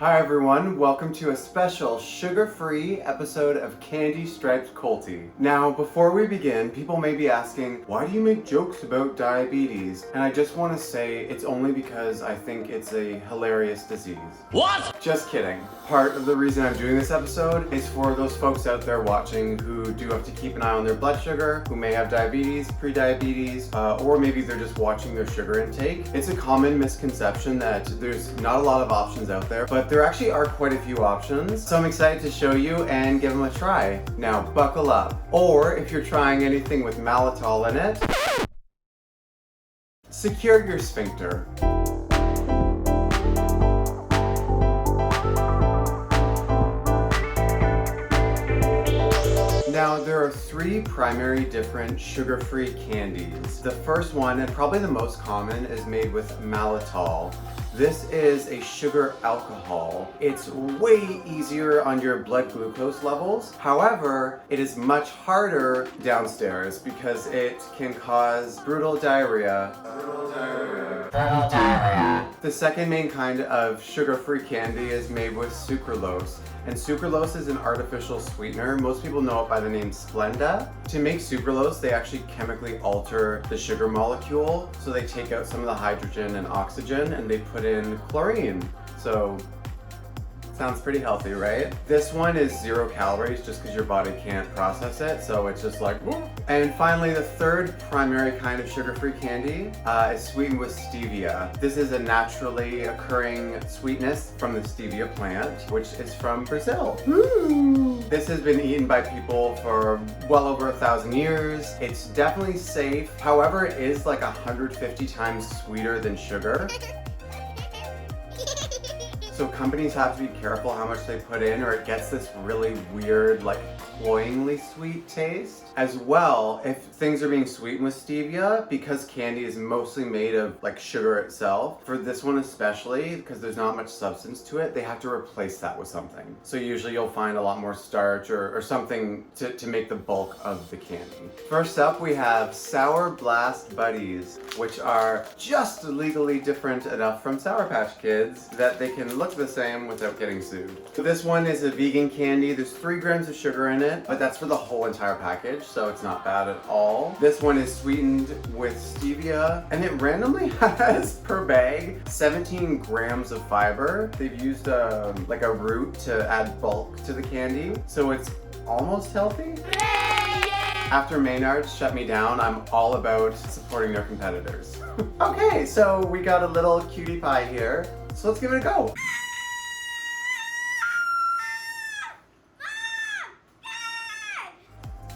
Hi everyone, welcome to a special sugar-free episode of Candy Striped Colty. Now, before we begin, people may be asking, why do you make jokes about diabetes? And I just want to say it's only because I think it's a hilarious disease. What? Just kidding. Part of the reason I'm doing this episode is for those folks out there watching who do have to keep an eye on their blood sugar, who may have diabetes, pre-diabetes, or maybe they're just watching their sugar intake. It's a common misconception that there's not a lot of options out there, but there actually are quite a few options. So I'm excited to show you and give them a try. Now buckle up. Or if you're trying anything with mannitol in it, secure your sphincter. Now, there are three primary different sugar-free candies. The first one, and probably the most common, is made with mannitol. This is a sugar alcohol. It's way easier on your blood glucose levels. However, it is much harder downstairs because it can cause brutal diarrhea. The second main kind of sugar-free candy is made with sucralose. And sucralose is an artificial sweetener. Most people know it by the name Splenda. To make sucralose, they actually chemically alter the sugar molecule. So they take out some of the hydrogen and oxygen and they put in chlorine. So sounds pretty healthy, right? This one is 0 calories just because your body can't process it, so it's just like, whoop. And finally, the third primary kind of sugar-free candy is sweetened with stevia. This is a naturally occurring sweetness from the stevia plant, which is from Brazil. This has been eaten by people for well over 1,000 years. It's definitely safe. However, it is like 150 times sweeter than sugar. So companies have to be careful how much they put in or it gets this really weird, like cloyingly sweet taste. As well, if things are being sweetened with stevia, because candy is mostly made of like sugar itself, for this one especially, because there's not much substance to it, they have to replace that with something. So usually you'll find a lot more starch or something to make the bulk of the candy. First up, we have Sour Blast Buddies, which are just legally different enough from Sour Patch Kids that they can look the same without getting sued. So this one is a vegan candy. There's 3 grams of sugar in it, but that's for the whole entire package, so it's not bad at all. This one is sweetened with stevia, and it randomly has, per bag, 17 grams of fiber. They've used like a root to add bulk to the candy, so it's almost healthy. After Maynard's shut me down, I'm all about supporting their competitors. Okay, so we got a little cutie pie here, so let's give it a go.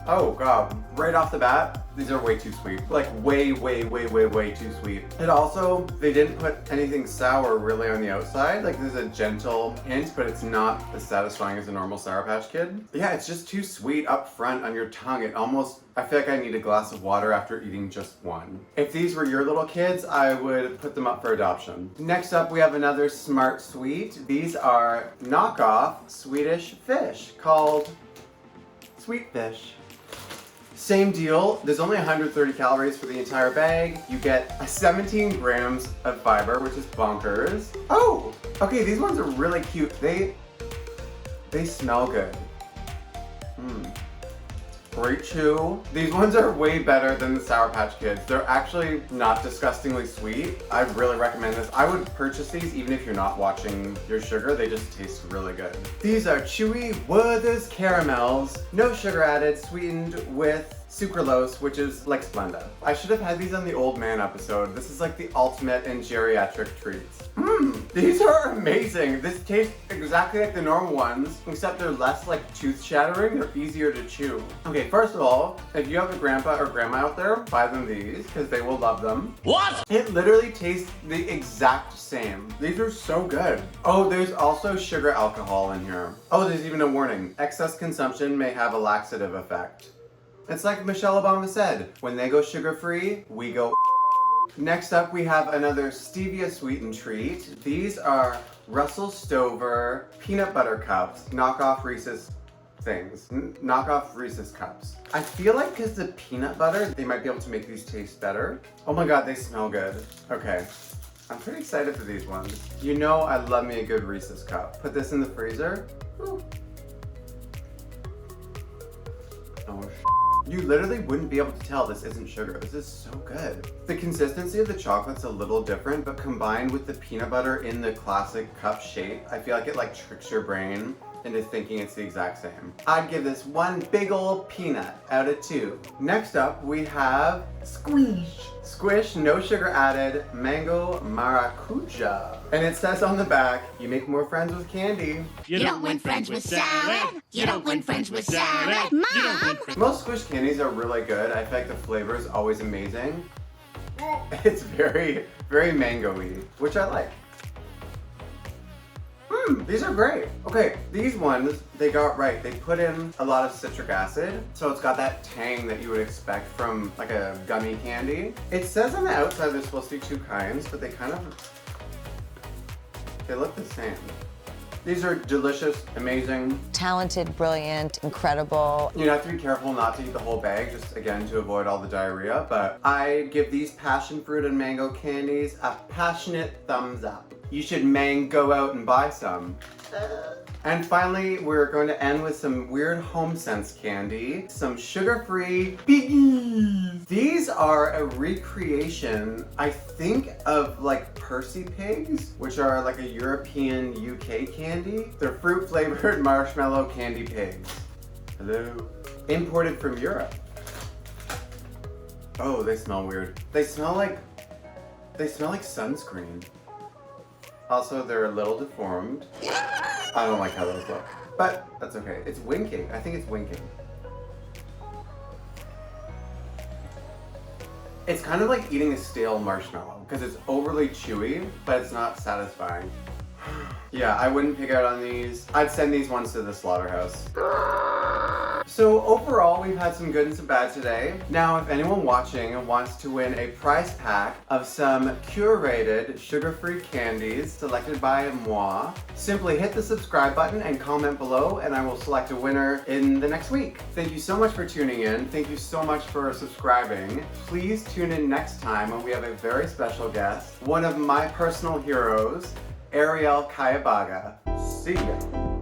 Oh god, right off the bat, these are way too sweet. Like way too sweet. And also, they didn't put anything sour really on the outside. Like there's a gentle hint, but it's not as satisfying as a normal Sour Patch Kid. Yeah, it's just too sweet up front on your tongue. It almost, I feel like I need a glass of water after eating just one. If these were your little kids, I would put them up for adoption. Next up, we have another Smart Sweet. These are knockoff Swedish fish called Sweet Fish. Same deal, there's only 130 calories for the entire bag. You get 17 grams of fiber, which is bonkers. Oh, okay, these ones are really cute. They smell good. Great chew. These ones are way better than the Sour Patch Kids. They're actually not disgustingly sweet. I really recommend this. I would purchase these even if you're not watching your sugar. They just taste really good. These are chewy Werther's caramels. No sugar added, sweetened with sucralose, which is like Splenda. I should have had these on the old man episode. This is like the ultimate in geriatric treats. These are amazing. This tastes exactly like the normal ones, except they're less like tooth shattering. They're easier to chew. Okay, first of all, if you have a grandpa or grandma out there, buy them these because they will love them. What? It literally tastes the exact same. These are so good. Oh, there's also sugar alcohol in here. Oh, there's even a warning. Excess consumption may have a laxative effect. It's like Michelle Obama said, when they go sugar-free, we go. Next up, we have another stevia sweetened treat. These are Russell Stover peanut butter cups, knockoff Reese's things. Knockoff Reese's cups. I feel like because the peanut butter, they might be able to make these taste better. Oh my god, they smell good. Okay. I'm pretty excited for these ones. You know I love me a good Reese's cup. Put this in the freezer. Ooh. Oh, you literally wouldn't be able to tell this isn't sugar. This is so good. The consistency of the chocolate's a little different, but combined with the peanut butter in the classic cup shape, I feel like it like tricks your brain into thinking it's the exact same. I'd give this one big old peanut out of 2. Next up, we have Squish. Squish, no sugar added, mango maracuja. And it says on the back, you make more friends with candy. You don't win friends with salad. You don't win friends with salad. Mom! Most Squish candies are really good. I feel like the flavor is always amazing. It's very, very mango-y, which I like. These are great. Okay, these ones, they got right. They put in a lot of citric acid, so it's got that tang that you would expect from like a gummy candy. It says on the outside there's supposed to be 2 kinds, but they look the same. These are delicious, amazing. Talented, brilliant, incredible. You have to be careful not to eat the whole bag, just again to avoid all the diarrhea, but I give these passion fruit and mango candies a passionate thumbs up. You should go out and buy some. And finally, we're going to end with some weird home sense candy, some sugar-free piggies. These are a recreation, I think, of like Percy Pigs, which are like a European UK candy. They're fruit-flavored marshmallow candy pigs. Hello. Imported from Europe. Oh, they smell weird. They smell like sunscreen. Also, they're a little deformed. I don't like how those look, but that's okay. It's winking. I think it's winking. It's kind of like eating a stale marshmallow because it's overly chewy, but it's not satisfying. Yeah, I wouldn't pick out on these. I'd send these ones to the slaughterhouse. So overall, we've had some good and some bad today. Now, if anyone watching wants to win a prize pack of some curated sugar-free candies selected by moi, simply hit the subscribe button and comment below, and I will select a winner in the next week. Thank you so much for tuning in. Thank you so much for subscribing. Please tune in next time when we have a very special guest, one of my personal heroes, Ariel Kayabaga. See ya.